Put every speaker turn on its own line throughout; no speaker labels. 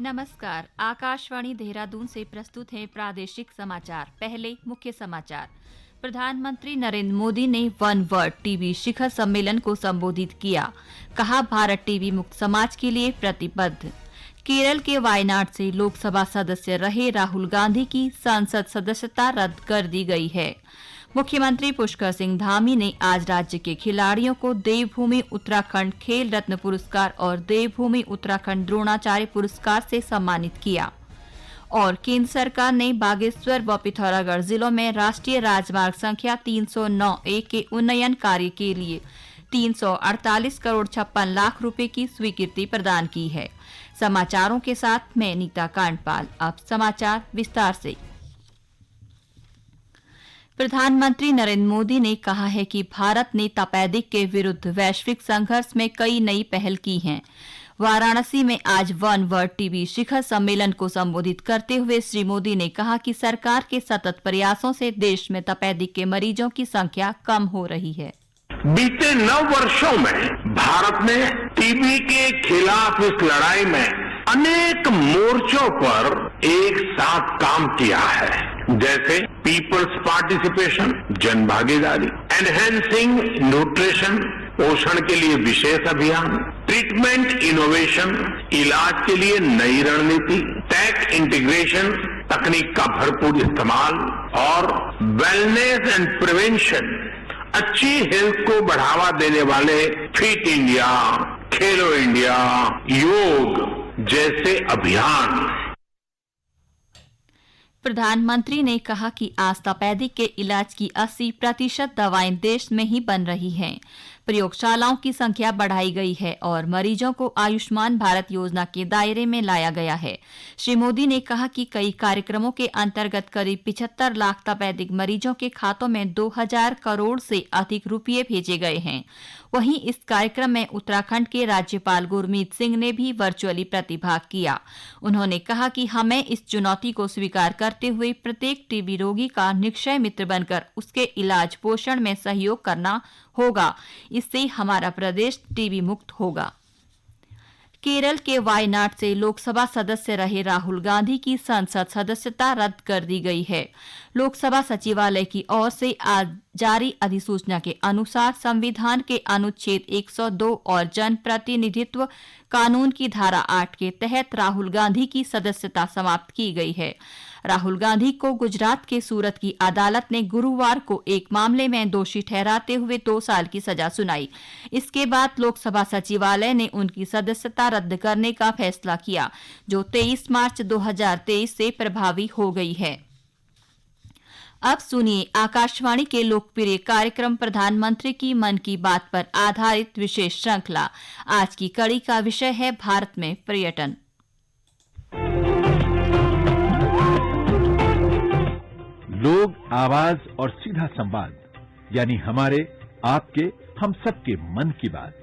नमस्कार। आकाशवाणी देहरादून से प्रस्तुत हैं प्रादेशिक समाचार। पहले मुख्य समाचार। प्रधानमंत्री नरेंद्र मोदी ने वन वर्ल्ड टीबी शिखर सम्मेलन को संबोधित किया। कहा, भारत टीबी मुक्त समाज के लिए प्रतिबद्ध। केरल के वायनाड से लोकसभा सदस्य रहे राहुल गांधी की संसद सदस्यता रद्द कर दी गई है। मुख्यमंत्री पुष्कर सिंह धामी ने आज राज्य के खिलाड़ियों को देवभूमि उत्तराखंड खेल रत्न पुरस्कार और देवभूमि उत्तराखंड द्रोणाचार्य पुरस्कार से सम्मानित किया। और केंद्र सरकार ने बागेश्वर व पिथौरागढ़ जिलों में राष्ट्रीय राजमार्ग संख्या 309A के उन्नयन कार्य के लिए 348 करोड़ 56 लाख रुपए की स्वीकृति प्रदान की है। समाचारों के साथ मैं नीता कांडपाल। अब समाचार विस्तार से। प्रधानमंत्री नरेंद्र मोदी ने कहा है कि भारत ने तपेदिक के विरुद्ध वैश्विक संघर्ष में कई नई पहल की हैं। वाराणसी में आज वन वर्ल्ड टीबी शिखर सम्मेलन को संबोधित करते हुए श्री मोदी ने कहा कि सरकार के सतत प्रयासों से देश में तपेदिक के मरीजों की संख्या कम हो रही है।
बीते 9 वर्षों में भारत ने टीबी के खिलाफ इस लड़ाई में अनेक मोर्चों पर एक साथ काम किया है, जैसे पीपल्स पार्टिसिपेशन, जन भागीदारी, एनहेंसिंग न्यूट्रिशन, पोषण के लिए विशेष अभियान, ट्रीटमेंट इनोवेशन, इलाज के लिए नई रणनीति, टेक इंटीग्रेशन, तकनीक का भरपूर इस्तेमाल और वेलनेस एंड प्रिवेंशन, अच्छी हेल्थ को बढ़ावा देने वाले फिट इंडिया, खेलो इंडिया, योग जैसे अभियान।
प्रधानमंत्री ने कहा कि आज तपेदिक के इलाज की 80% दवाएं देश में ही बन रही हैं। प्रयोगशालाओं की संख्या बढ़ाई गई है और मरीजों को आयुष्मान भारत योजना के दायरे में लाया गया है। श्री मोदी ने कहा कि कई कार्यक्रमों के अंतर्गत करीब 75 लाख तपेदिक मरीजों के खातों में 2000 करोड़ से अधिक रुपये भेजे गए हैं। वहीं इस कार्यक्रम में उत्तराखंड के राज्यपाल गुरमीत सिंह ने भी वर्चुअली प्रतिभाग किया। उन्होंने कहा कि हमें इस चुनौती को स्वीकार करते हुए प्रत्येक टीबी रोगी का निक्षय मित्र बनकर उसके इलाज पोषण में सहयोग करना होगा। इससे हमारा प्रदेश टीबी मुक्त होगा। केरल के वायनाड से लोकसभा सदस्य रहे राहुल गांधी की संसद सदस्यता रद्द कर दी गई है। लोकसभा सचिवालय की ओर से आज जारी अधिसूचना के अनुसार संविधान के अनुच्छेद 102 और जन प्रतिनिधित्व कानून की धारा 8 के तहत राहुल गांधी की सदस्यता समाप्त की गई है। राहुल गांधी को गुजरात के सूरत की अदालत ने गुरुवार को एक मामले में दोषी ठहराते हुए 2 साल की सजा सुनाई। इसके बाद लोकसभा सचिवालय ने उनकी सदस्यता रद्द करने का फैसला किया, जो 23 मार्च 2023 से प्रभावी हो गई है। अब सुनिए आकाशवाणी के लोकप्रिय कार्यक्रम प्रधानमंत्री की मन की बात पर आधारित विशेष श्रृंखला। आज की कड़ी का विषय है भारत में पर्यटन।
लोग, आवाज और सीधा संवाद, यानी हमारे, आपके, हम सबके मन की बात।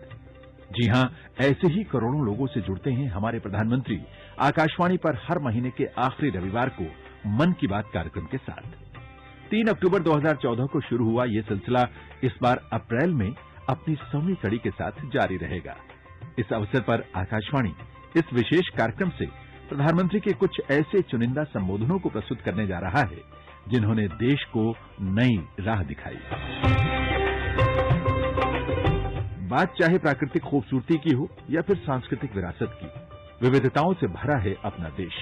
जी हां, ऐसे ही करोड़ों लोगों से जुड़ते हैं हमारे प्रधानमंत्री आकाशवाणी पर हर महीने के आखिरी रविवार को मन की बात कार्यक्रम के साथ। 3 अक्टूबर 2014 को शुरू हुआ ये सिलसिला इस बार अप्रैल में अपनी 100वीं कड़ी के साथ जारी रहेगा। इस अवसर पर आकाशवाणी इस विशेष कार्यक्रम से प्रधानमंत्री के कुछ ऐसे चुनिंदा संबोधनों को प्रस्तुत करने जा रहा है जिन्होंने देश को नई राह दिखाई। बात चाहे प्राकृतिक खूबसूरती की हो या फिर सांस्कृतिक विरासत की, विविधताओं से भरा है अपना देश।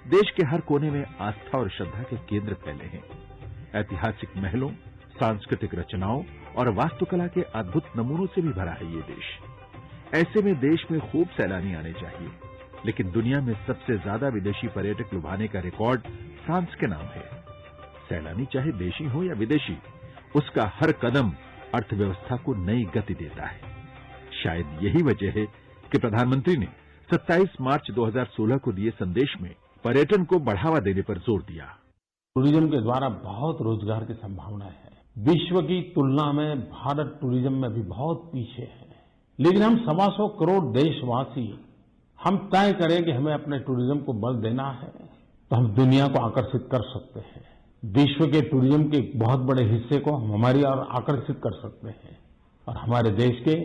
देश के हर कोने में आस्था और श्रद्धा के केंद्र फैले हैं। ऐतिहासिक महलों, सांस्कृतिक रचनाओं और वास्तुकला के अद्भुत नमूनों से भी भरा है ये देश। ऐसे में देश में खूब सैलानी आने चाहिए, लेकिन दुनिया में सबसे ज्यादा विदेशी पर्यटक लुभाने का रिकॉर्ड फ्रांस के नाम है। सैलानी चाहे देशी हो या विदेशी, उसका हर कदम अर्थव्यवस्था को नई गति देता है। शायद यही वजह है कि प्रधानमंत्री ने 27 मार्च 2016 को दिए संदेश में पर्यटन को बढ़ावा देने पर जोर दिया।
टूरिज्म के द्वारा बहुत रोजगार की संभावना है। विश्व की तुलना में भारत टूरिज्म में भी बहुत पीछे है, लेकिन हम 125 करोड़ देशवासी हम तय करें कि हमें अपने टूरिज्म को बल देना है, तो हम दुनिया को आकर्षित कर सकते हैं। विश्व के टूरिज्म के बहुत बड़े हिस्से को हम हमारी ओर आकर्षित कर सकते हैं और हमारे देश के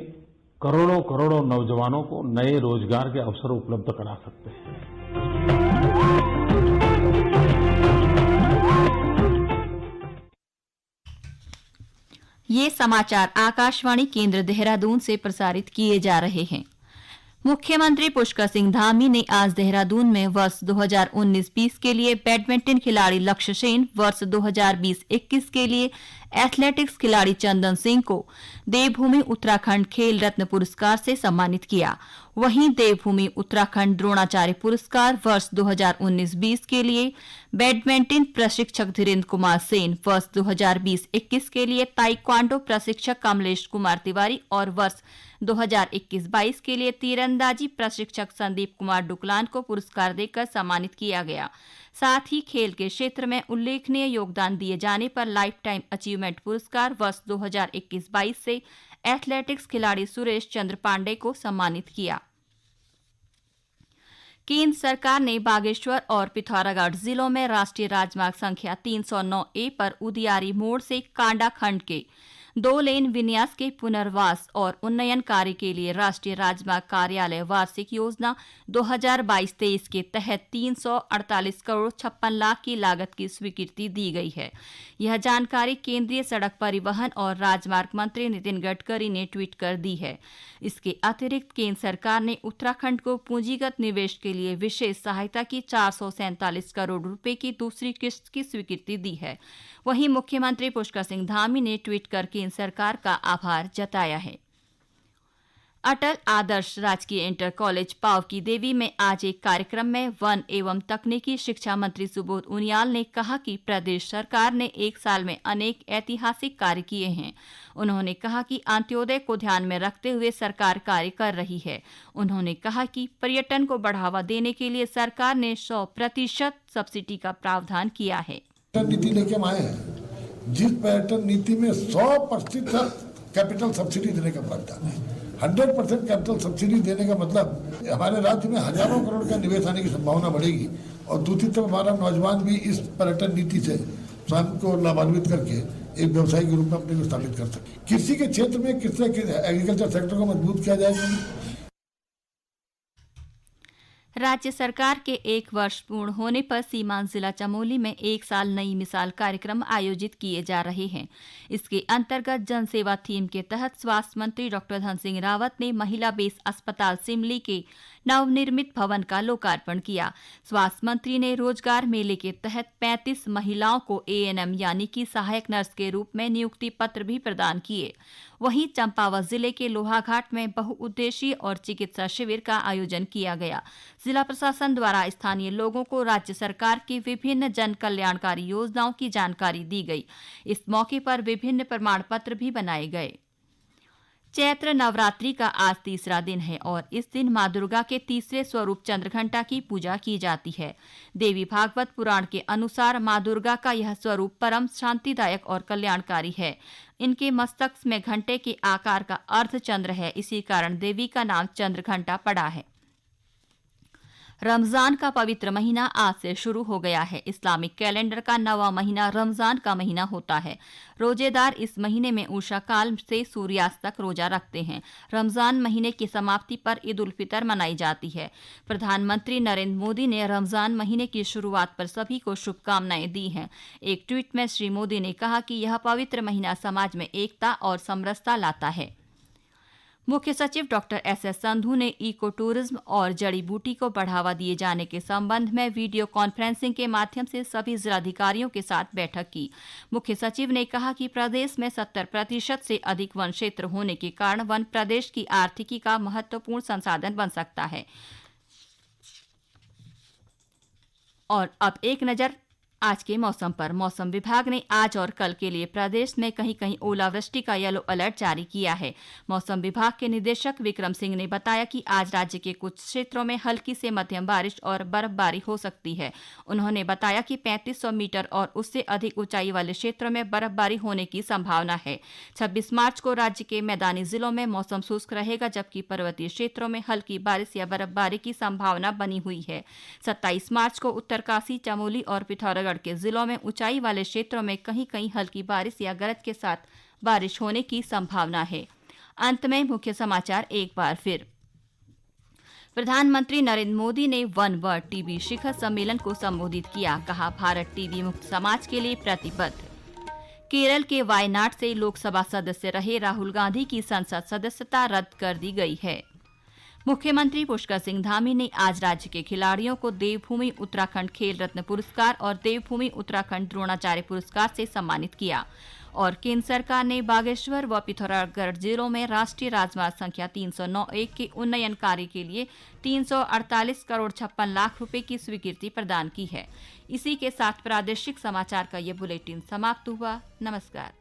करोड़ों करोड़ों नौजवानों को नए रोजगार के अवसर उपलब्ध करा सकते हैं।
ये समाचार आकाशवाणी केंद्र देहरादून से प्रसारित किए जा रहे हैं। मुख्यमंत्री पुष्कर सिंह धामी ने आज देहरादून में वर्ष 2019-20 के लिए बैडमिंटन खिलाड़ी लक्ष्य सेन, वर्ष 2020-21 के लिए एथलेटिक्स खिलाड़ी चंदन सिंह को देवभूमि उत्तराखंड खेल रत्न पुरस्कार से सम्मानित किया। वहीं देवभूमि उत्तराखंड द्रोणाचार्य पुरस्कार वर्ष 2019-20 के लिए बैडमिंटन प्रशिक्षक धीरेन्द्र कुमार सेन, वर्ष 2020-21 के लिए ताइक्वांडो प्रशिक्षक कमलेश कुमार तिवारी और वर्ष 2021-22 के लिए तीरंदाजी प्रशिक्षक संदीप कुमार डुकलान को पुरस्कार देकर सम्मानित किया गया। साथ ही खेल के क्षेत्र में उल्लेखनीय योगदान दिए जाने पर लाइफ टाइम अचीवमेंट पुरस्कार वर्ष 2021-22 से एथलेटिक्स खिलाड़ी सुरेश चंद्र पांडे को सम्मानित किया। केंद्र सरकार ने बागेश्वर और पिथौरागढ़ जिलों में राष्ट्रीय राजमार्ग संख्या 309A पर उदियारी मोड़ से कांडा खंड के 2 लेन विन्यास के पुनर्वास और उन्नयन कार्य के लिए राष्ट्रीय राजमार्ग कार्यालय वार्षिक योजना 2022-23 के तहत 348 करोड़ 56 लाख की लागत की स्वीकृति दी गई है। यह जानकारी केंद्रीय सड़क परिवहन और राजमार्ग मंत्री नितिन गडकरी ने ट्वीट कर दी है। इसके अतिरिक्त केंद्र सरकार ने उत्तराखंड को पूंजीगत निवेश के लिए विशेष सहायता की 447 करोड़ रुपए की दूसरी किस्त की स्वीकृति दी है। वहीं मुख्यमंत्री पुष्कर सिंह धामी ने ट्वीट कर केंद्र सरकार का आभार जताया है। अटल आदर्श राजकीय इंटर कॉलेज पावकी देवी में आज एक कार्यक्रम में वन एवं तकनीकी शिक्षा मंत्री सुबोध उनियाल ने कहा कि प्रदेश सरकार ने 1 साल में अनेक ऐतिहासिक कार्य किए हैं। उन्होंने कहा कि अंत्योदय को ध्यान में रखते हुए सरकार कार्य कर रही है। उन्होंने कहा कि पर्यटन को बढ़ावा देने के लिए सरकार ने 100% सब्सिडी का प्रावधान किया है।
नीति लेके हम आए हैं जिस पर्यटन नीति में 100% कैपिटल सब्सिडी देने का प्रावधान है। 100% कैपिटल सब्सिडी देने का मतलब हमारे राज्य में हजारों करोड़ का निवेश आने की संभावना बढ़ेगी और दूसरी तरफ हमारा नौजवान भी इस पर्यटन नीति से स्वयं को लाभान्वित करके एक व्यवसाय के रूप में अपने को स्थापित कर सके। कृषि के क्षेत्र में किस तरह एग्रीकल्चर सेक्टर को मजबूत किया जाएगा।
राज्य सरकार के 1 वर्ष पूर्ण होने पर सीमांत जिला चमोली में 1 साल नई मिसाल कार्यक्रम आयोजित किए जा रहे हैं। इसके अंतर्गत जनसेवा थीम के तहत स्वास्थ्य मंत्री डॉक्टर धन सिंह रावत ने महिला बेस अस्पताल सिमली के नवनिर्मित भवन का लोकार्पण किया। स्वास्थ्य मंत्री ने रोजगार मेले के तहत 35 महिलाओं को ANM यानी कि सहायक नर्स के रूप में नियुक्ति पत्र भी प्रदान किए। वहीं चंपावत जिले के लोहाघाट में बहुउद्देशीय और चिकित्सा शिविर का आयोजन किया गया। जिला प्रशासन द्वारा स्थानीय लोगों को राज्य सरकार की विभिन्न जन कल्याणकारी योजनाओं की जानकारी दी गई। इस मौके पर विभिन्न प्रमाण पत्र भी बनाए गए। चैत्र नवरात्रि का आज तीसरा दिन है और इस दिन मां दुर्गा के तीसरे स्वरूप चंद्रघंटा की पूजा की जाती है। देवी भागवत पुराण के अनुसार मां दुर्गा का यह स्वरूप परम शांतिदायक और कल्याणकारी है। इनके मस्तक में घंटे के आकार का अर्धचंद्र है, इसी कारण देवी का नाम चंद्रघंटा पड़ा है। रमजान का पवित्र महीना आज से शुरू हो गया है। इस्लामिक कैलेंडर का 9वां महीना रमजान का महीना होता है। रोजेदार इस महीने में उषा काल से सूर्यास्त तक रोजा रखते हैं। रमजान महीने की समाप्ति पर ईद उल फितर मनाई जाती है। प्रधानमंत्री नरेंद्र मोदी ने रमजान महीने की शुरुआत पर सभी को शुभकामनाएं दी हैं। एक ट्वीट में श्री मोदी ने कहा कि यह पवित्र महीना समाज में एकता और समरसता लाता है। मुख्य सचिव डॉक्टर SS संधू ने इको टूरिज्म और जड़ी बूटी को बढ़ावा दिए जाने के संबंध में वीडियो कॉन्फ्रेंसिंग के माध्यम से सभी जिलाधिकारियों के साथ बैठक की। मुख्य सचिव ने कहा कि प्रदेश में 70% से अधिक वन क्षेत्र होने के कारण वन प्रदेश की आर्थिकी का महत्वपूर्ण संसाधन बन सकता है। और अब एक नजर आज के मौसम पर। मौसम विभाग ने आज और कल के लिए प्रदेश में कहीं कहीं ओलावृष्टि का येलो अलर्ट जारी किया है। मौसम विभाग के निदेशक विक्रम सिंह ने बताया कि आज राज्य के कुछ क्षेत्रों में हल्की से मध्यम बारिश और बर्फबारी हो सकती है। उन्होंने बताया कि 3500 मीटर और उससे अधिक ऊंचाई वाले क्षेत्रों में बर्फबारी होने की संभावना है। 26 मार्च को राज्य के मैदानी जिलों में मौसम शुष्क रहेगा, जबकि पर्वतीय क्षेत्रों में हल्की बारिश या बर्फबारी की संभावना बनी हुई है। 27 मार्च को उत्तरकाशी, चमोली और पिथौरागढ़ के जिलों में ऊंचाई वाले क्षेत्रों में कहीं कहीं हल्की बारिश या गरज के साथ बारिश होने की संभावना है। अंत में मुख्य समाचार एक बार फिर। प्रधानमंत्री नरेंद्र मोदी ने वन वर्ल्ड टीबी शिखर सम्मेलन को संबोधित किया। कहा, भारत टीबी मुक्त समाज के लिए प्रतिबद्ध। केरल के वायनाड से लोकसभा सदस्य रहे राहुल गांधी की संसद सदस्यता रद्द कर दी गई है। मुख्यमंत्री पुष्कर सिंह धामी ने आज राज्य के खिलाड़ियों को देवभूमि उत्तराखंड खेल रत्न पुरस्कार और देवभूमि उत्तराखंड द्रोणाचार्य पुरस्कार से सम्मानित किया और केंद्र सरकार ने बागेश्वर व पिथौरागढ़ जिलों में राष्ट्रीय राजमार्ग संख्या 309(1) के उन्नयन कार्य के लिए 348 करोड़ 56 लाख रुपए की स्वीकृति प्रदान की है। इसी के साथ प्रादेशिक समाचार का ये बुलेटिन समाप्त हुआ। नमस्कार।